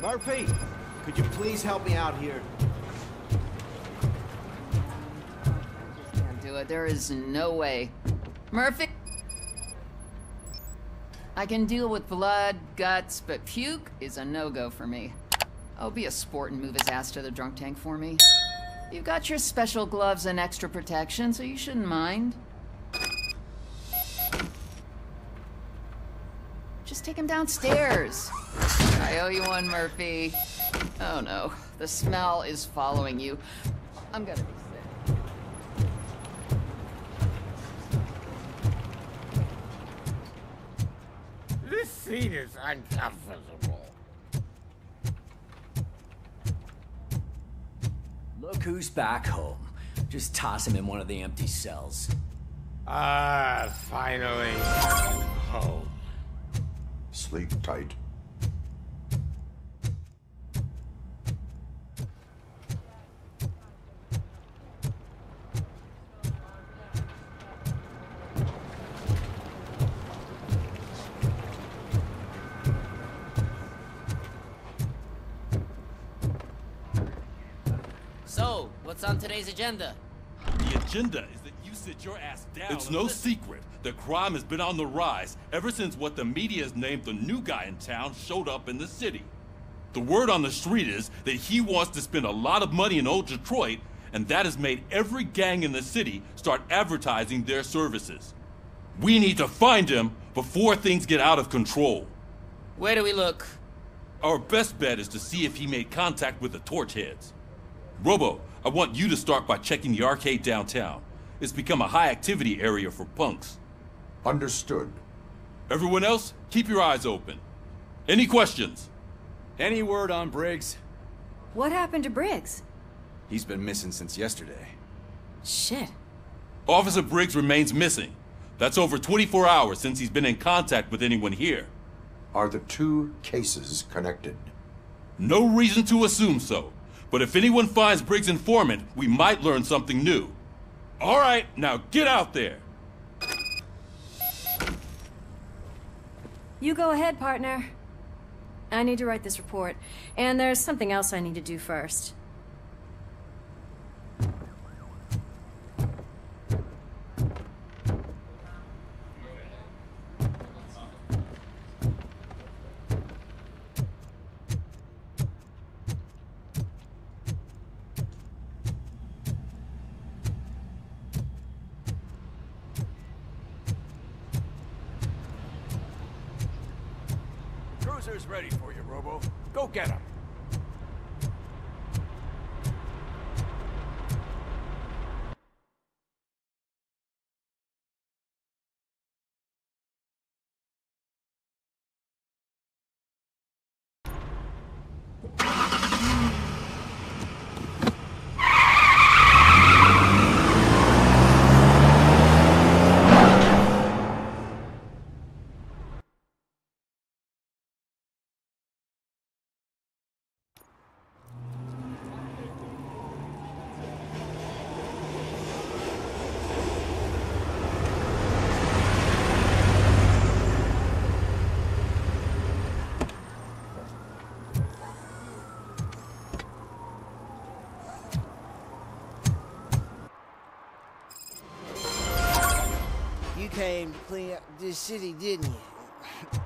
Murphy, could you please help me out here? I just can't do it. There is no way. Murphy? I can deal with blood, guts, but puke is a no-go for me. Oh, be a sport and move his ass to the drunk tank for me. You've got your special gloves and extra protection, so you shouldn't mind. Just take him downstairs. I owe you one, Murphy. Oh no, the smell is following you. I'm gonna be sick. This seat is uncomfortable. Look who's back home. Just toss him in one of the empty cells. Finally home. Sleep tight. So, what's on today's agenda? The agenda is that you sit your ass down. It's no secret that crime has been on the rise ever since what the media has named the new guy in town showed up in the city. The word on the street is that he wants to spend a lot of money in old Detroit, and that has made every gang in the city start advertising their services. We need to find him before things get out of control. Where do we look? Our best bet is to see if he made contact with the torch heads. Robo, I want you to start by checking the arcade downtown. It's become a high-activity area for punks. Understood. Everyone else, keep your eyes open. Any questions? Any word on Briggs? What happened to Briggs? He's been missing since yesterday. Shit. Officer Briggs remains missing. That's over 24 hours since he's been in contact with anyone here. Are the two cases connected? No reason to assume so. But if anyone finds Briggs' informant, we might learn something new. All right, now get out there. You go ahead, partner. I need to write this report, and there's something else I need to do first. Cruiser's ready for you, Robo. Go get him. Came to clean up this city, didn't you?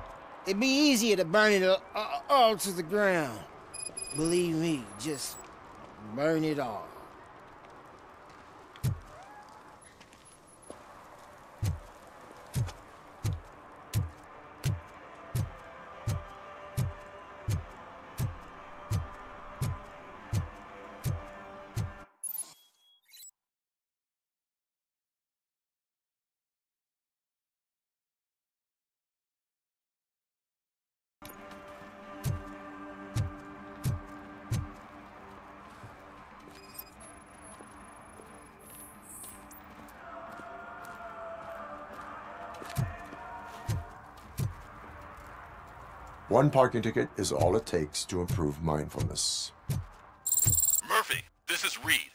It'd be easier to burn it all to the ground. Believe me, just burn it all. One parking ticket is all it takes to improve mindfulness. Murphy, this is Reed.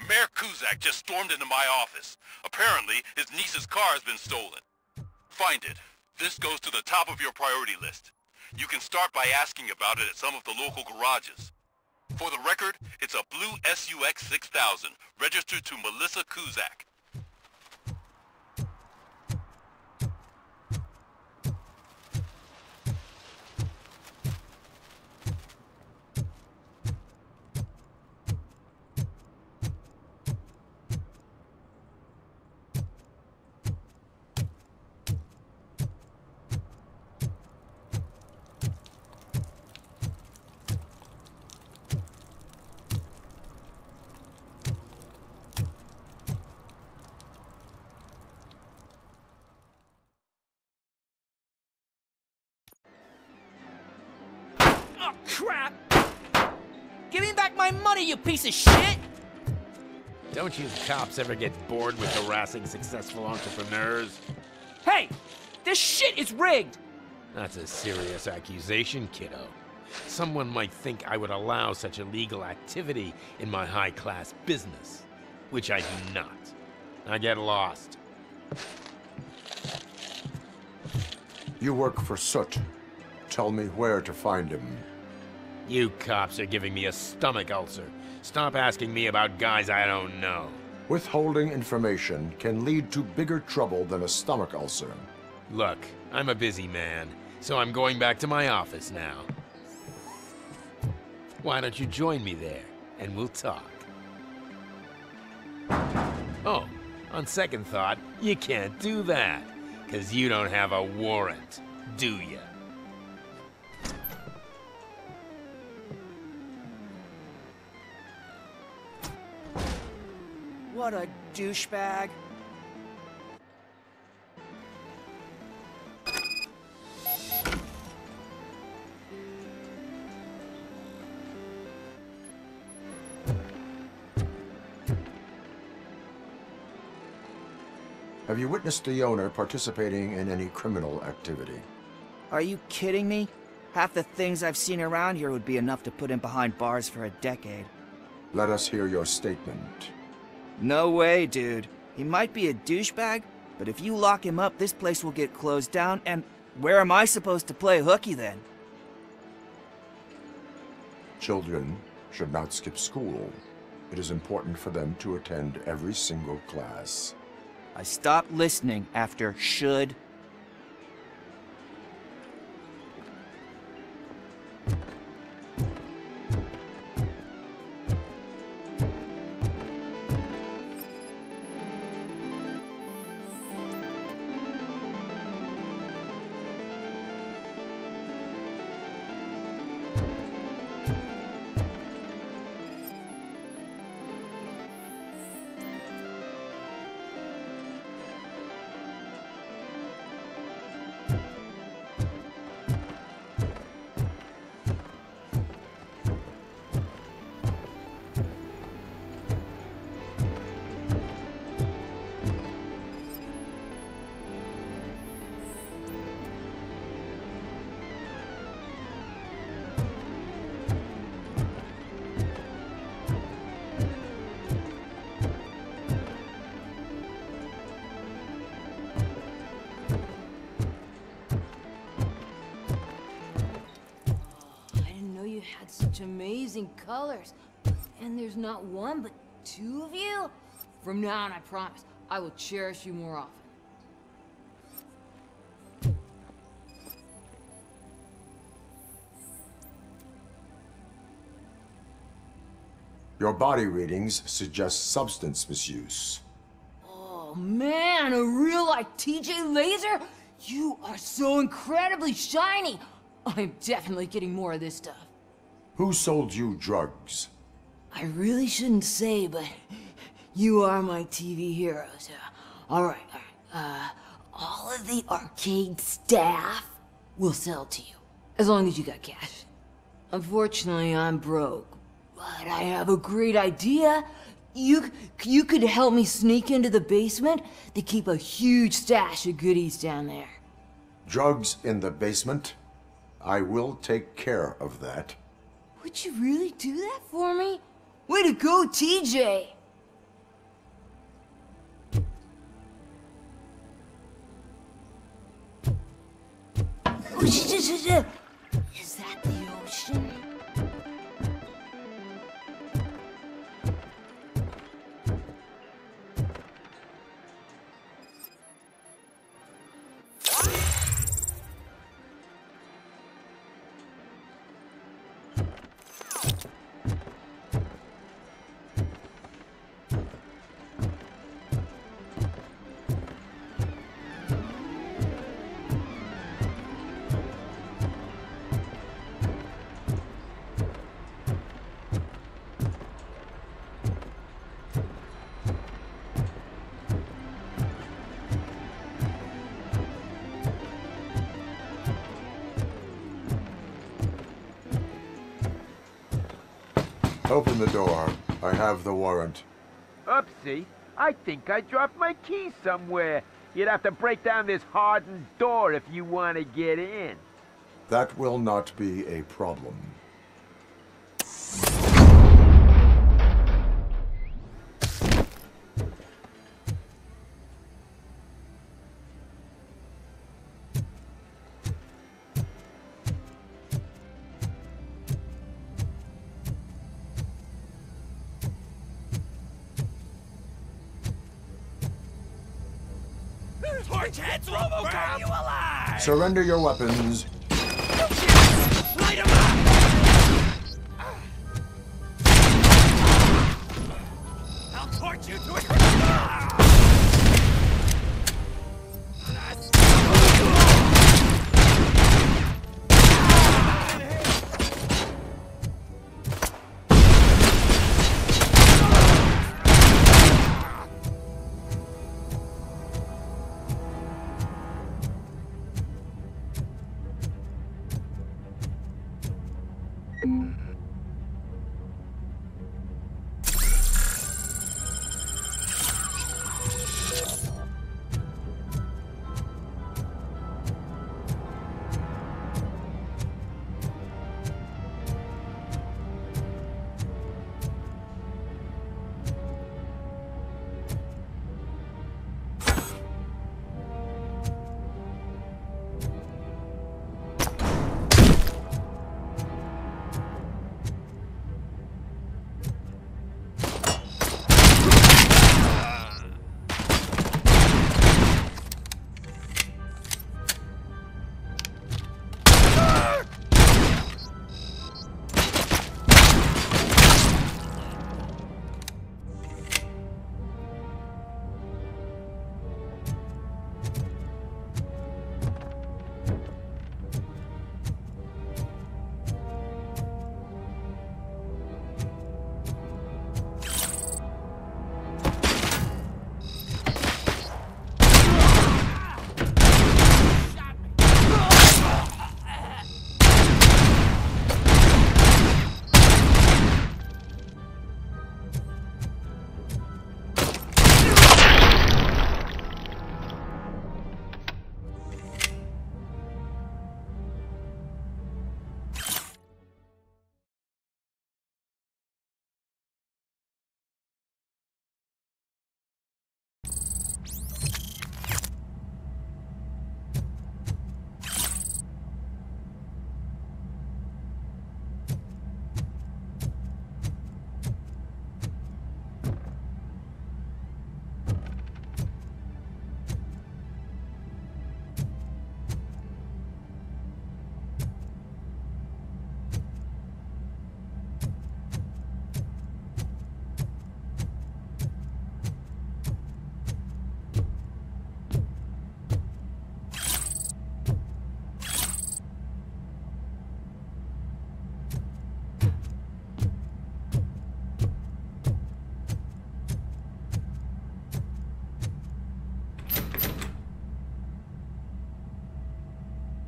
Mayor Kuzak just stormed into my office. Apparently, his niece's car has been stolen. Find it. This goes to the top of your priority list. You can start by asking about it at some of the local garages. For the record, it's a blue SUX 6000, registered to Melissa Kuzak. Oh, crap! Give me back my money, you piece of shit! Don't you cops ever get bored with harassing successful entrepreneurs? Hey! This shit is rigged! That's a serious accusation, kiddo. Someone might think I would allow such illegal activity in my high-class business, which I do not. I get lost. You work for Soot. Tell me where to find him. You cops are giving me a stomach ulcer. Stop asking me about guys I don't know. Withholding information can lead to bigger trouble than a stomach ulcer. Look, I'm a busy man, so I'm going back to my office now. Why don't you join me there, and we'll talk. Oh, on second thought, you can't do that, 'cause you don't have a warrant, do ya? What a douchebag. Have you witnessed the owner participating in any criminal activity? Are you kidding me? Half the things I've seen around here would be enough to put him behind bars for a decade. Let us hear your statement. No way, dude. He might be a douchebag, but if you lock him up, this place will get closed down, and where am I supposed to play hooky then? Children should not skip school. It is important for them to attend every single class. I stopped listening after should. Such amazing colors. And there's not one, but two of you? From now on, I promise, I will cherish you more often. Your body readings suggest substance misuse. Oh man, a real like TJ Laser? You are so incredibly shiny. I'm definitely getting more of this stuff. Who sold you drugs? I really shouldn't say, but you are my TV heroes. All right. All of the arcade staff will sell to you, as long as you got cash. Unfortunately, I'm broke, but I have a great idea. You could help me sneak into the basement. They keep a huge stash of goodies down there. Drugs in the basement? I will take care of that. Would you really do that for me? Way to go, TJ! Open the door. I have the warrant. Oopsie. I think I dropped my keys somewhere. You'd have to break down this hardened door if you want to get in. That will not be a problem. Torch heads, Robocop! Burn you alive! Surrender your weapons. Light 'em up! I'll torch you to a...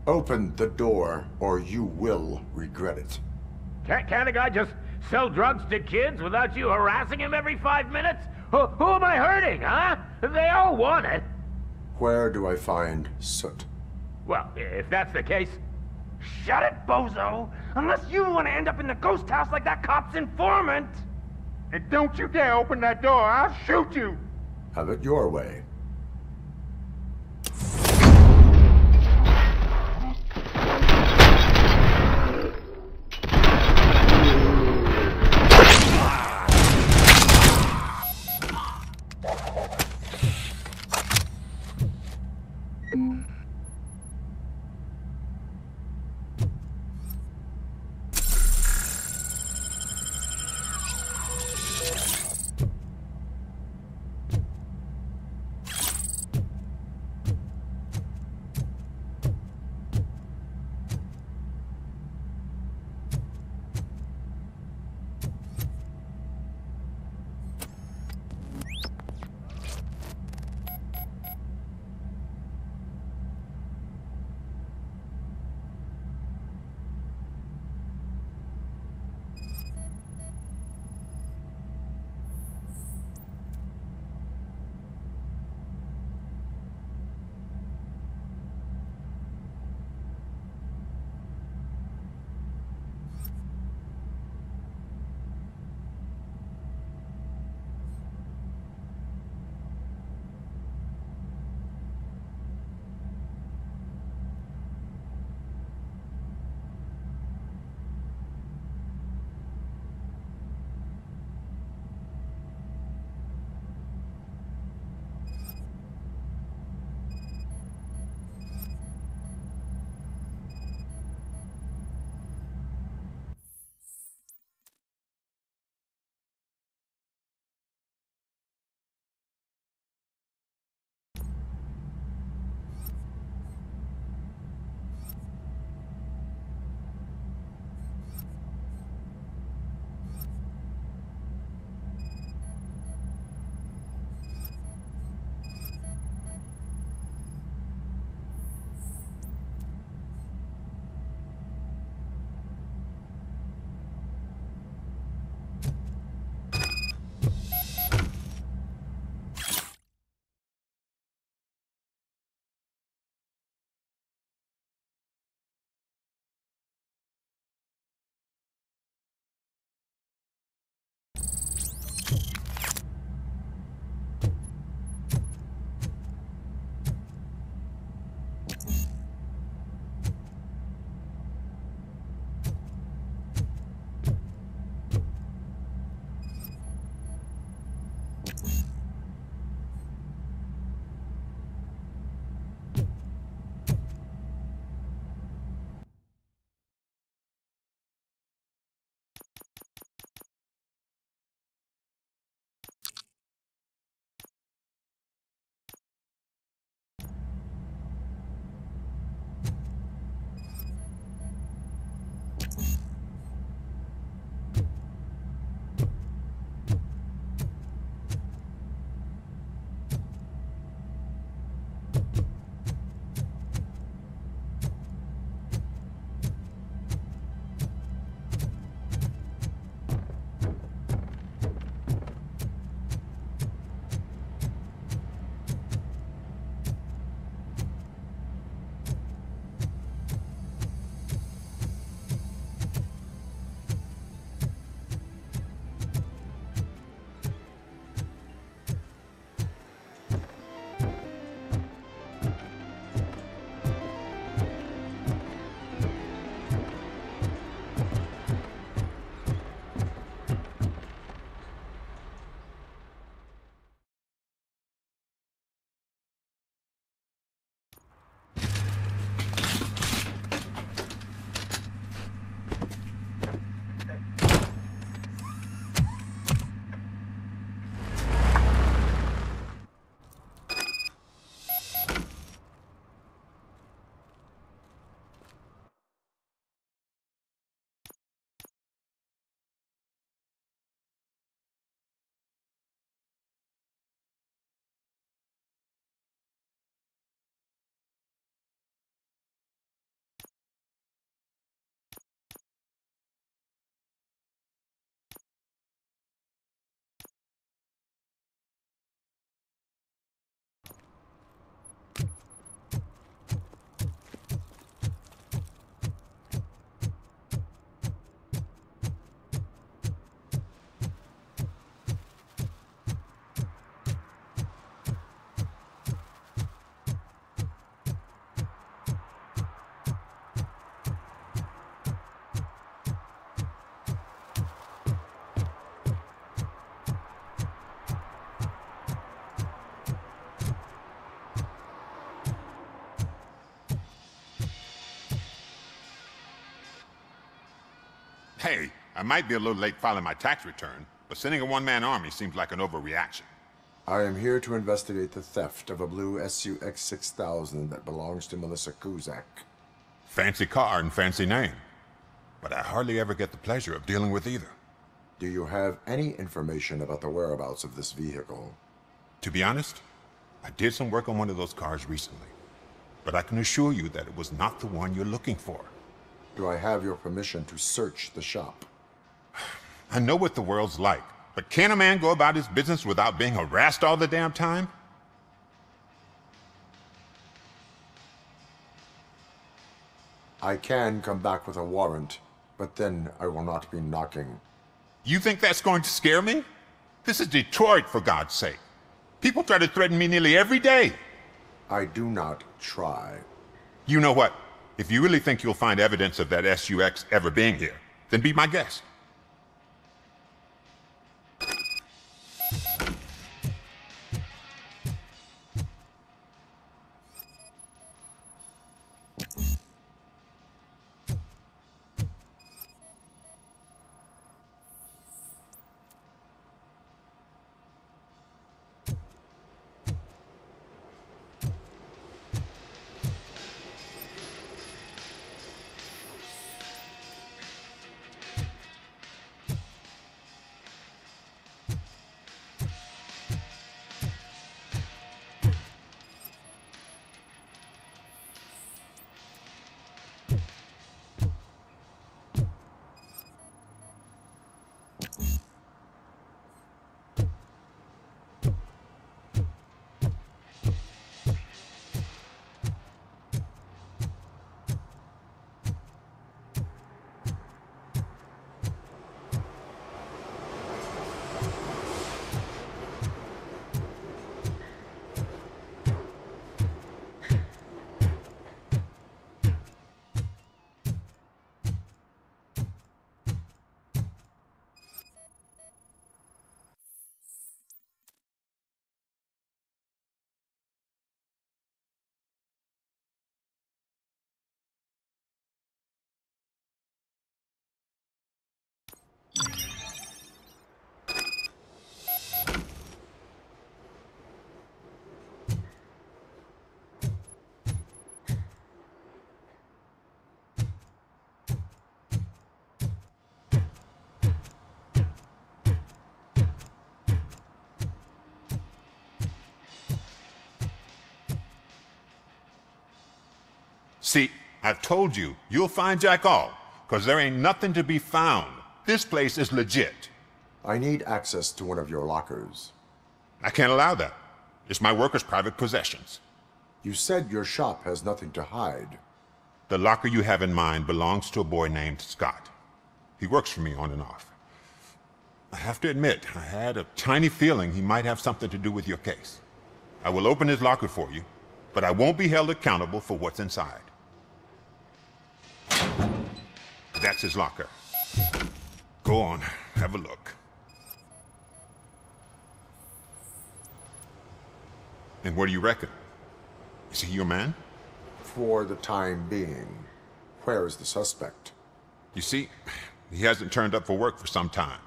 Open the door, or you will regret it. Can't a guy just sell drugs to kids without you harassing him every 5 minutes? Who am I hurting, huh? They all want it. Where do I find Soot? Well, if that's the case... Shut it, bozo! Unless you want to end up in the ghost house like that cop's informant! And don't you dare open that door, I'll shoot you! Have it your way. I might be a little late filing my tax return, but sending a one-man army seems like an overreaction. I am here to investigate the theft of a blue SUX 6000 that belongs to Melissa Kuzak. Fancy car and fancy name. But I hardly ever get the pleasure of dealing with either. Do you have any information about the whereabouts of this vehicle? To be honest, I did some work on one of those cars recently. But I can assure you that it was not the one you're looking for. Do I have your permission to search the shop? I know what the world's like, but can a man go about his business without being harassed all the damn time? I can come back with a warrant, but then I will not be knocking. You think that's going to scare me? This is Detroit, for God's sake. People try to threaten me nearly every day. I do not try. You know what? If you really think you'll find evidence of that SUX ever being here, then be my guest. See, I've told you, you'll find Jack all, because there ain't nothing to be found. This place is legit. I need access to one of your lockers. I can't allow that. It's my workers' private possessions. You said your shop has nothing to hide. The locker you have in mind belongs to a boy named Scott. He works for me on and off. I have to admit, I had a tiny feeling he might have something to do with your case. I will open his locker for you, but I won't be held accountable for what's inside. That's his locker. Go on, have a look. And what do you reckon? Is he your man? For the time being. Where is the suspect? You see, he hasn't turned up for work for some time.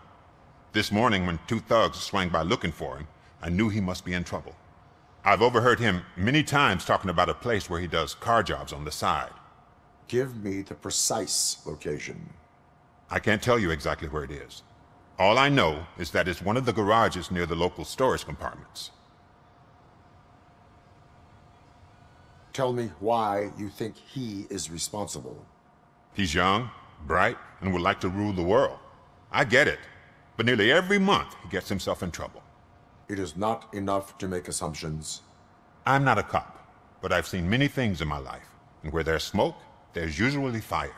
This morning, when two thugs swang by looking for him, I knew he must be in trouble. I've overheard him many times talking about a place where he does car jobs on the side. Give me the precise location. I can't tell you exactly where it is. All I know is that it's one of the garages near the local storage compartments. Tell me why you think he is responsible. He's young, bright, and would like to rule the world. I get it. But nearly every month, he gets himself in trouble. It is not enough to make assumptions. I'm not a cop, but I've seen many things in my life. And where there's smoke, there's usually fire.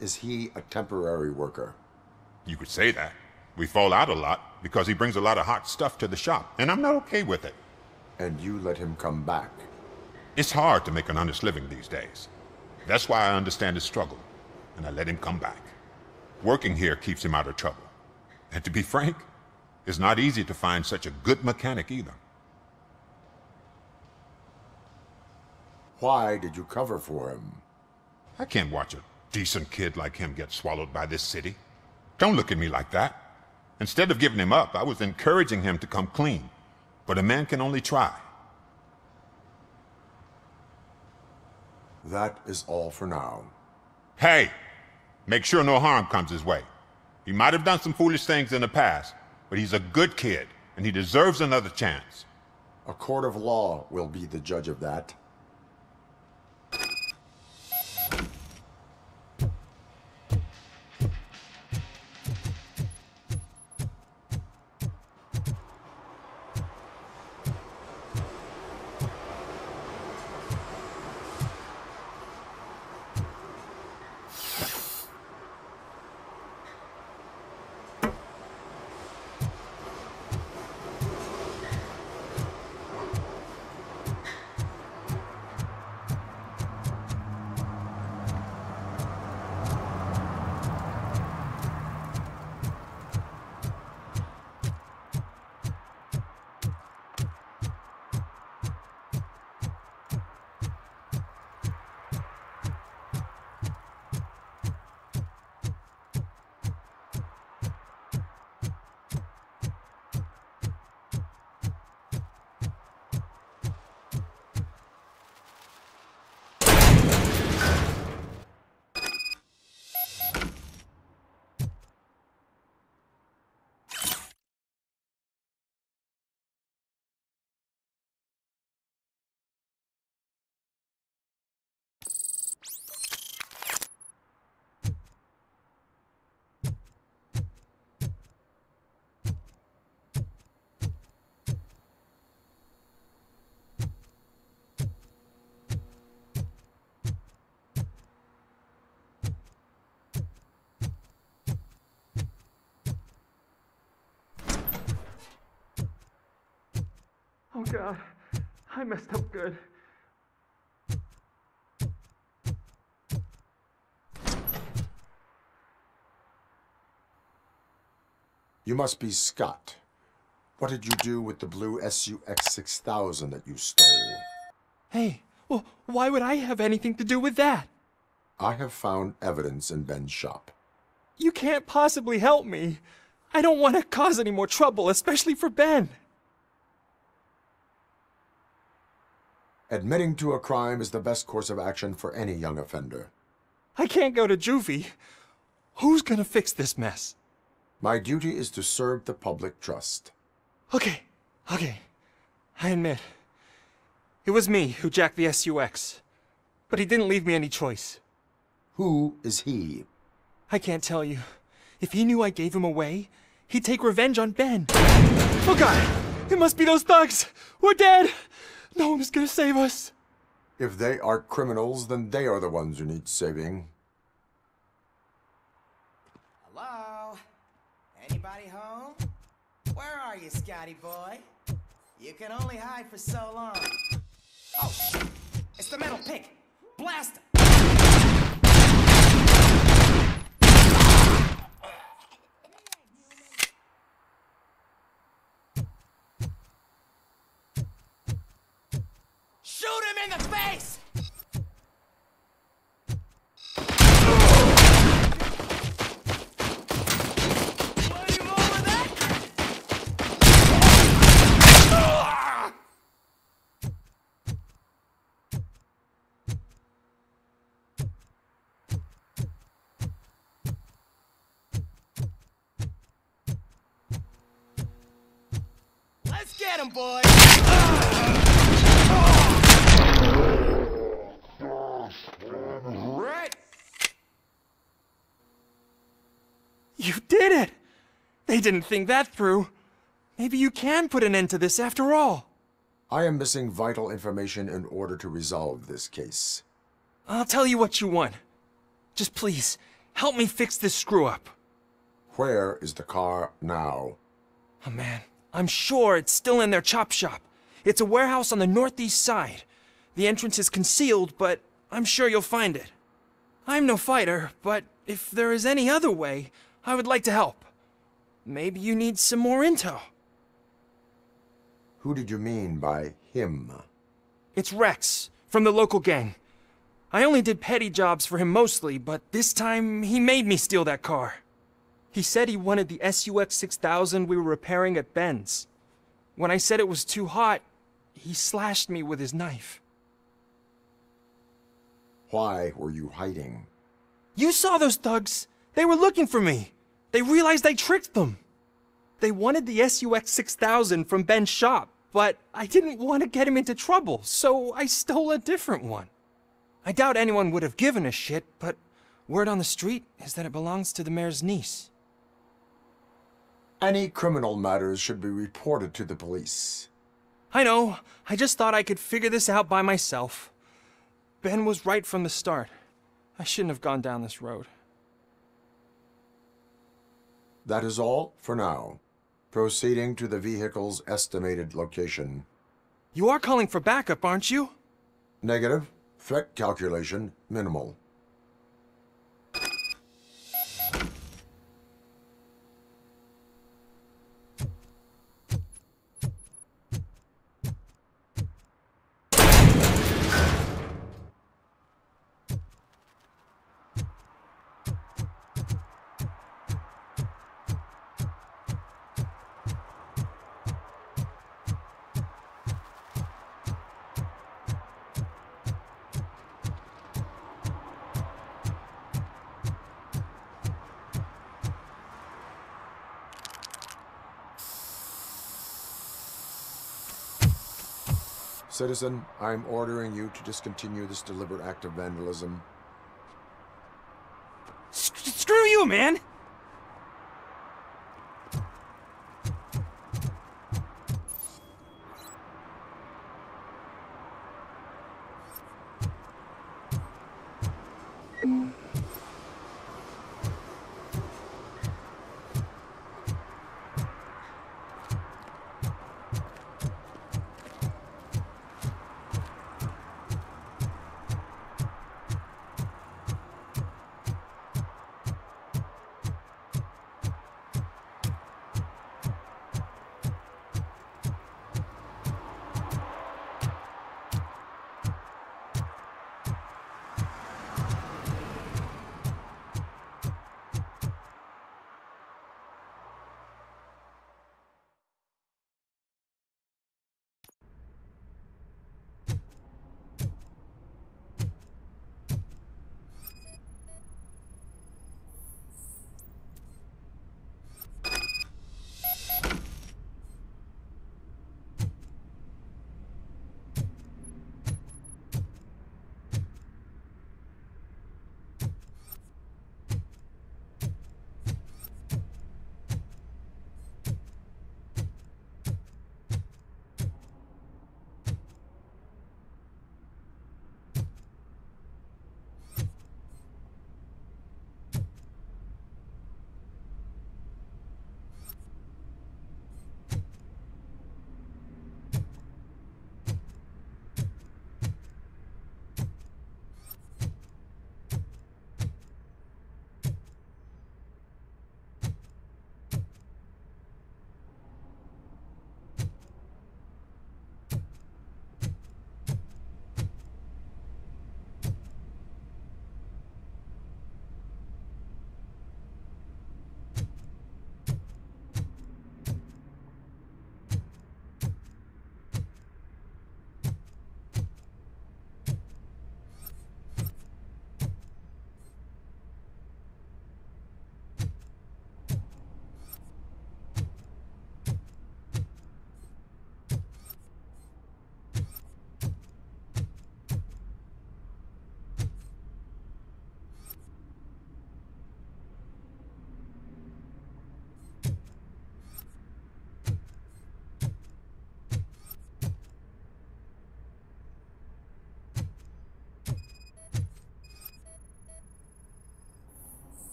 Is he a temporary worker? You could say that. We fall out a lot because he brings a lot of hot stuff to the shop, and I'm not okay with it. And you let him come back? It's hard to make an honest living these days. That's why I understand his struggle, and I let him come back. Working here keeps him out of trouble. And to be frank, it's not easy to find such a good mechanic either. Why did you cover for him? I can't watch a decent kid like him get swallowed by this city? Don't look at me like that. Instead of giving him up, I was encouraging him to come clean. But a man can only try. That is all for now. Hey! Make sure no harm comes his way. He might have done some foolish things in the past, but he's a good kid, and he deserves another chance. A court of law will be the judge of that. Oh God, I messed up good. You must be Scott. What did you do with the blue SUX 6000 that you stole? Hey, well, why would I have anything to do with that? I have found evidence in Ben's shop. You can't possibly help me. I don't want to cause any more trouble, especially for Ben. Admitting to a crime is the best course of action for any young offender. I can't go to juvie. Who's gonna fix this mess? My duty is to serve the public trust. Okay. I admit. It was me who jacked the SUX. But he didn't leave me any choice. Who is he? I can't tell you. If he knew I gave him away, he'd take revenge on Ben. Oh God! It must be those thugs! We're dead! No one is gonna save us. If they are criminals, then they are the ones who need saving. Hello? Anybody home? Where are you, Scotty boy? You can only hide for so long. Oh, shit! It's the metal pig! Blast him! Shoot him in the face! Let's get him, boys! You did it! They didn't think that through. Maybe you can put an end to this after all. I am missing vital information in order to resolve this case. I'll tell you what you want. Just please, help me fix this screw-up. Where is the car now? Oh man, I'm sure it's still in their chop shop. It's a warehouse on the northeast side. The entrance is concealed, but I'm sure you'll find it. I'm no fighter, but if there is any other way, I would like to help. Maybe you need some more intel. Who did you mean by him? It's Rex, from the local gang. I only did petty jobs for him mostly, but this time he made me steal that car. He said he wanted the SUX 6000 we were repairing at Ben's. When I said it was too hot, he slashed me with his knife. Why were you hiding? You saw those thugs. They were looking for me. They realized I tricked them. They wanted the SUX 6000 from Ben's shop, but I didn't want to get him into trouble, so I stole a different one. I doubt anyone would have given a shit, but word on the street is that it belongs to the mayor's niece. Any criminal matters should be reported to the police. I know. I just thought I could figure this out by myself. Ben was right from the start. I shouldn't have gone down this road. That is all for now. Proceeding to the vehicle's estimated location. You are calling for backup, aren't you? Negative. Threat calculation minimal. Citizen, I'm ordering you to discontinue this deliberate act of vandalism. Screw you, man!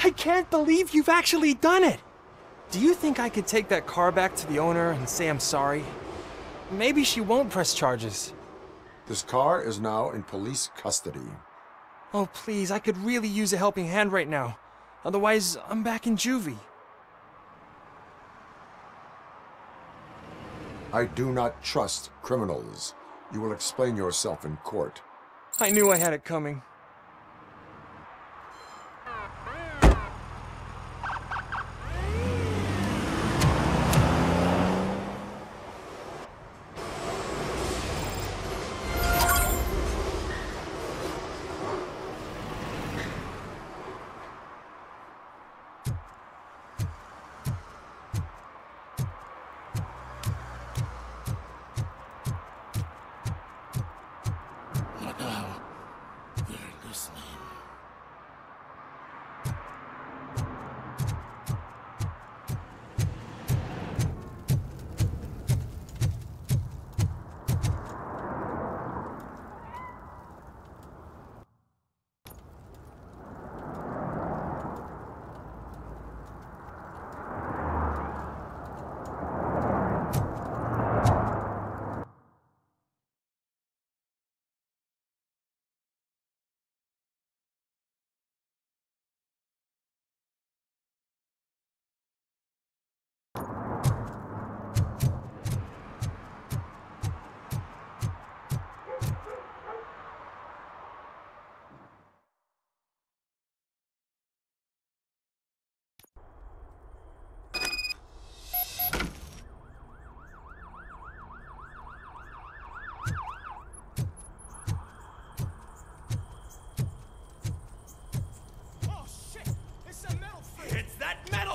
I can't believe you've actually done it! Do you think I could take that car back to the owner and say I'm sorry? Maybe she won't press charges. This car is now in police custody. Oh, please, I could really use a helping hand right now. Otherwise, I'm back in juvie. I do not trust criminals. You will explain yourself in court. I knew I had it coming.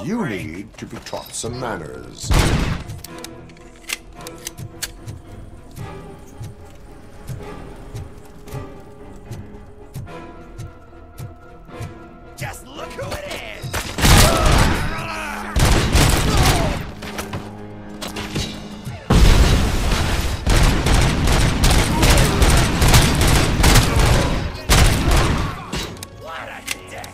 You need to be taught some manners. Just look who it is! What a dick!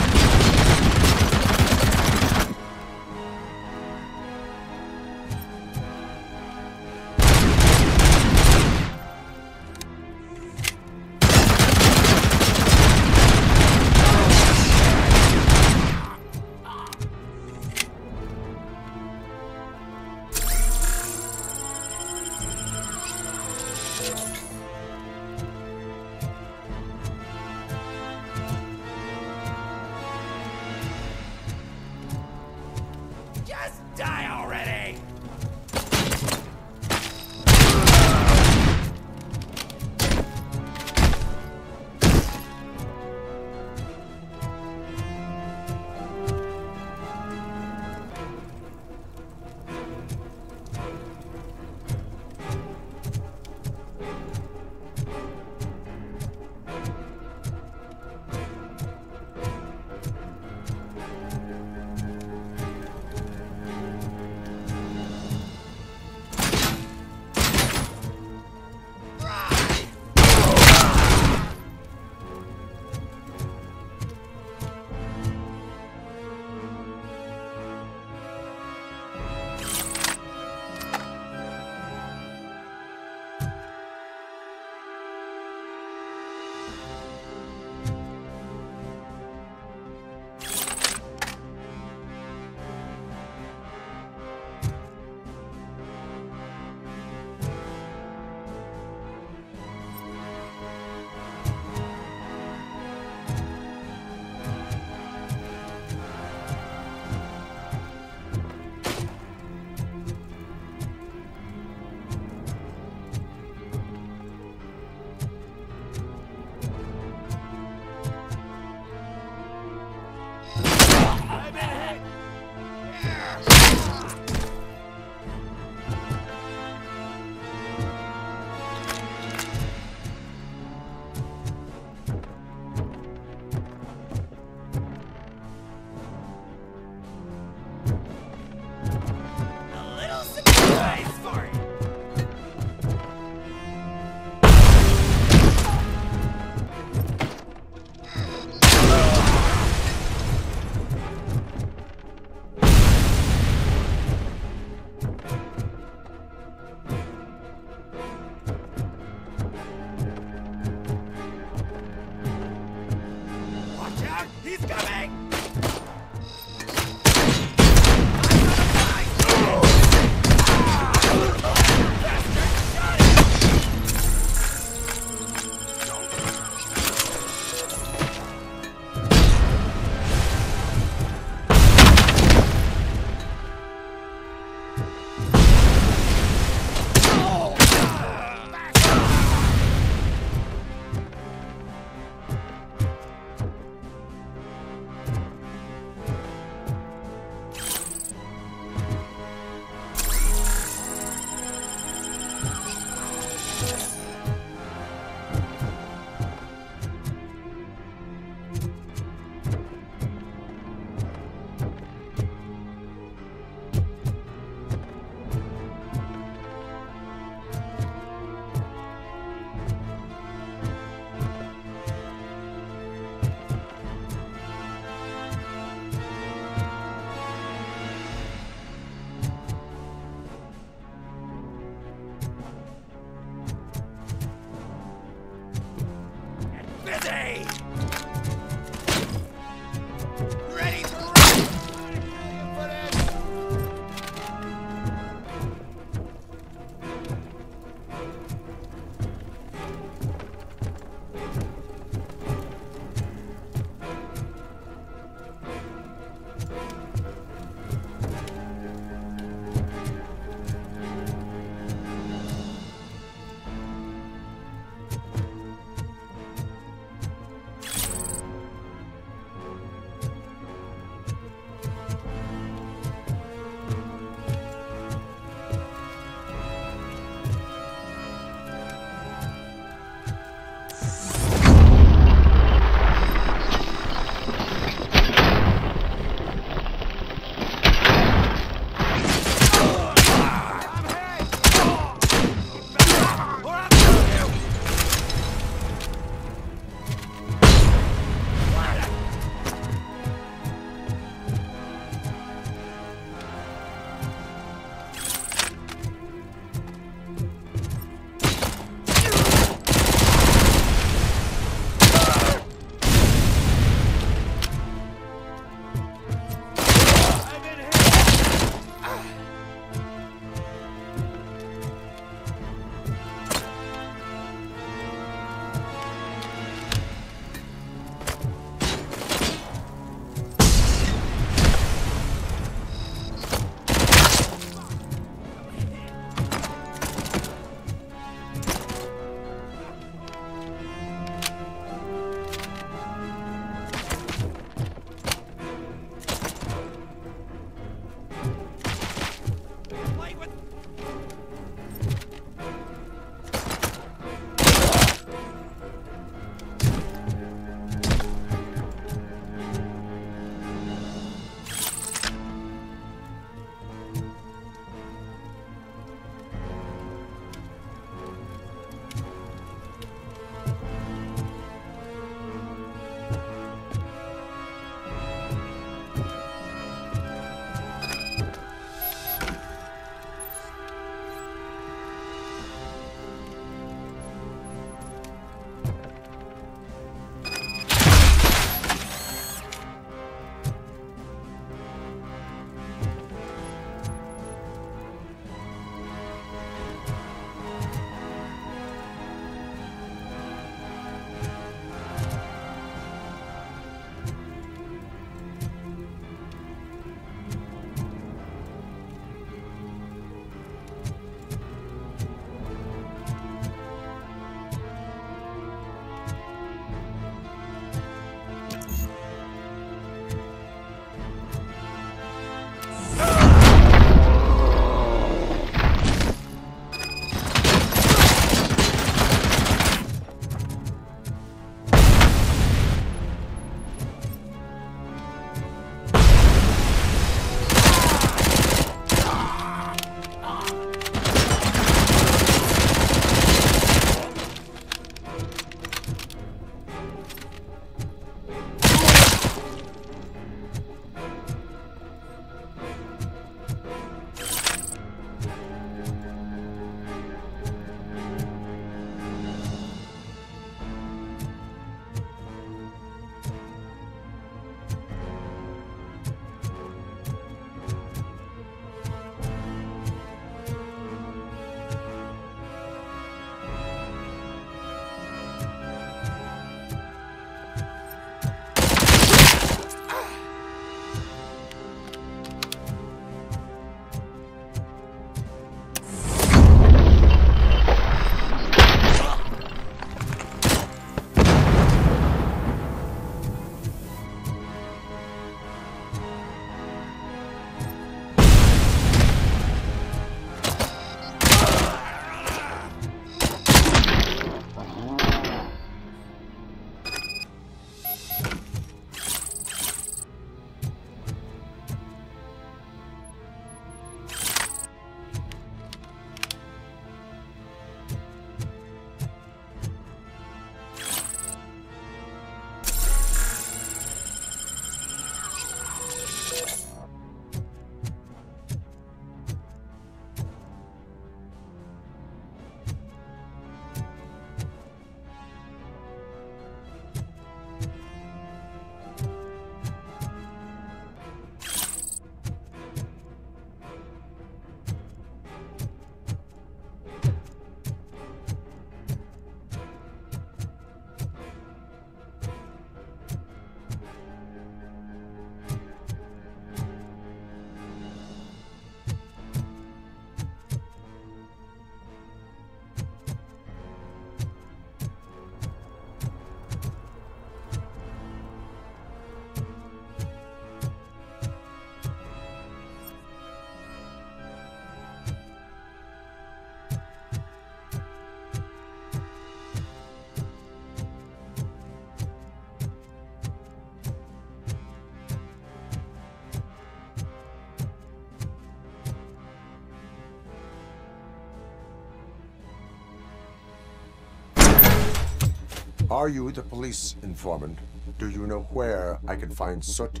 Are you the police informant? Do you know where I can find Soot?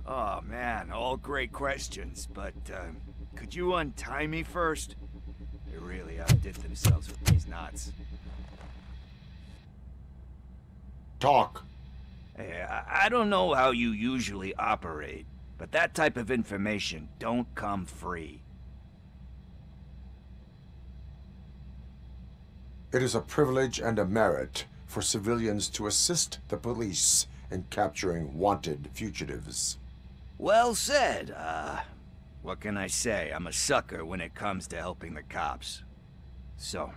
Oh man, all great questions, but could you untie me first? They really outdid themselves with these knots. Talk. Hey, I don't know how you usually operate, but that type of information don't come free. It is a privilege and a merit for civilians to assist the police in capturing wanted fugitives. Well said. What can I say? I'm a sucker when it comes to helping the cops. So,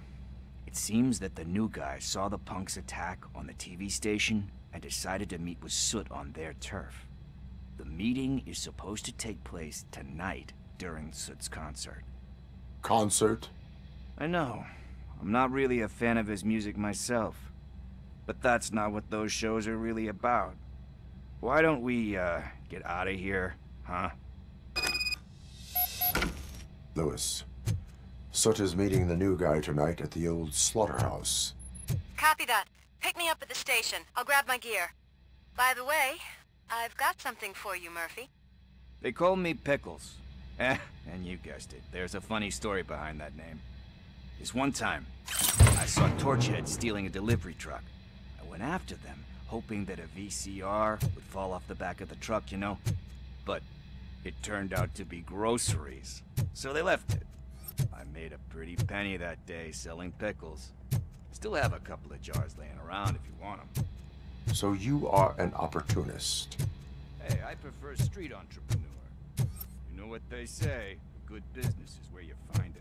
it seems that the new guy saw the punks' attack on the TV station and decided to meet with Soot on their turf. The meeting is supposed to take place tonight during Soot's concert. Concert? I know. I'm not really a fan of his music myself. But that's not what those shows are really about. Why don't we, get out of here, huh? Lewis, Soot is meeting the new guy tonight at the old slaughterhouse. Copy that. Pick me up at the station. I'll grab my gear. By the way, I've got something for you, Murphy. They call me Pickles. And you guessed it. There's a funny story behind that name. This one time, I saw Torchhead stealing a delivery truck. I went after them, hoping that a VCR would fall off the back of the truck, you know? But it turned out to be groceries, so they left it. I made a pretty penny that day selling pickles. Still have a couple of jars laying around if you want them. So you are an opportunist. Hey, I prefer street entrepreneur. You know what they say, a good business is where you find